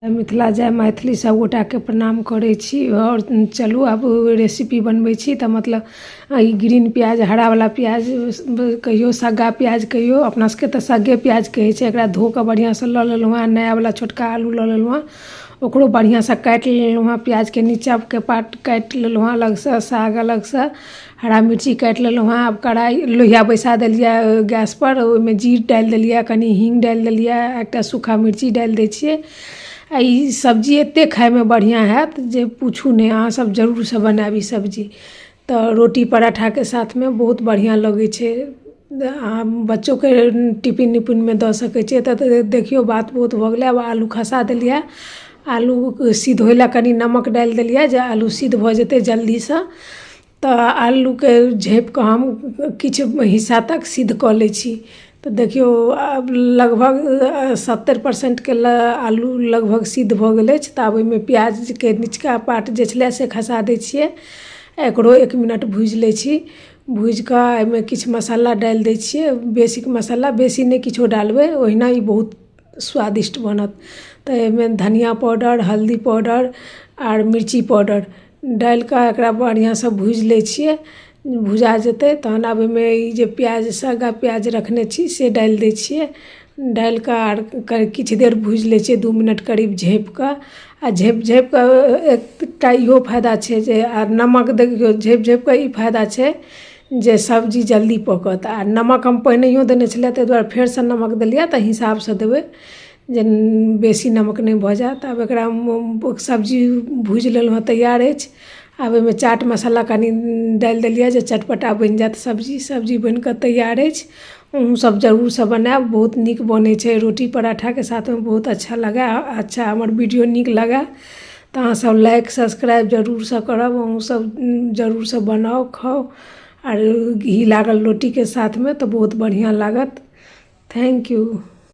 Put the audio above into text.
मिथिला जय मैथिली सब गोटा के प्रणाम करै छी। और चलू आब रेसिपी बनबै छी। तऽ मतलब ई ग्रीन प्याज, हरा वाला प्याज कहियो, सग्गा प्याज कहियो, अपना सबके तऽ सग्गे प्याज कहै छै। एकरा धो कऽ बढ़िया से लऽ लेलहुँ हँ। नया वाला छोटका आलू लऽ लेलहुँ हँ, ओकरो बढ़िया से काटि लेलहुँ हँ। प्याज के नीचा के पार्ट काटि लेलहुँ हँ अलग से, साग अलग से, हरा मिर्ची काटि लेलहुँ हँ। आब कढ़ाई लोहिया बैसा देलिए गैस पर, ओहिमे जीर डालि देलिए, कनी हींग डालि देलिए, एकटा सूखा मिर्ची डालि दै छियै। ई सब्जी एते खाय में बढ़िया हैत जे पूछू नहीं, अहाँ सब जरूर से बनाबी सब्जी। तो रोटी पराठा के साथ में बहुत बढ़िया लगे छे। बच्चों के टिफिन उफिन में दऽ सकै छियै। तऽ देखियो बात बहुत भऽ गेलै। अब आलू खसा देलिए, आलू सिद्ध होइ ला कनी नमक डालि देलिए जे आलू सिद्ध भऽ जेतै जल्दी से। तऽ आलू के झेप कऽ हम किछ हिस्सा तक सिद्ध कऽ लै छी। तो देखियो अब लगभग 70% के आलू लगभग सिद्ध भऽ गेल अछि। तऽ आब ओहिमे प्याज के निचका पार्ट जे छलै से खसा दै छियै। एकरो 1 मिनट भूजि लै छी। भूजि कऽ एहिमे किछु मसाला डालि दै छियै, बेसिक मसाला, बेसी नहीं किछो डालबै, ओहिना ई बहुत स्वादिष्ट बनत। तऽ एहिमे धनिया पाउडर, हल्दी पाउडर आर मिर्ची पाउडर डालि कऽ एकरा बढ़िया से भूजि लै छियै। भुजा जेतै तहन आब एहिमे ई जे प्याज, सग्गा प्याज रखने छी से डालि दै छियै। डालि कऽ आर किछु देर भूजि लै छियै, 2 मिनट करीब झाँपि कऽ। आ झाँपि कऽ एकटा इहो फायदा छै जे नमक देखियो, झाँपि कऽ ई फायदा छै जे सब्जी जल्दी पकत। आ नमक हम पहिनहियो देने छलिए, ताहि दुआरे फेरसँ नमक देलिए। तऽ हिसाबसँ देबै जे बेसी नमक नहीं भऽ जायत। आब एकरा सब्जी भूजि लेलहुँ हँ, तैयार अछि। आब एहिमे चाट मसाला कनी डालि देलिए जे चटपटा बनि जायत सब्जी। सब्जी बनि कऽ तैयार अछि। अहूँ सब जरूर से बनायब, बहुत नीक बनै छै। रोटी पराठा के साथ में बहुत अच्छा लगे। अच्छा हमर वीडियो नीक लगे तऽ अहाँ सब लाइक सब्सक्राइब जरूर से करब। अहूँ सब जरूर से बनाओ, खाओ। और घी लागल रोटी के साथ में तो बहुत बढ़िया लागत। Thank U.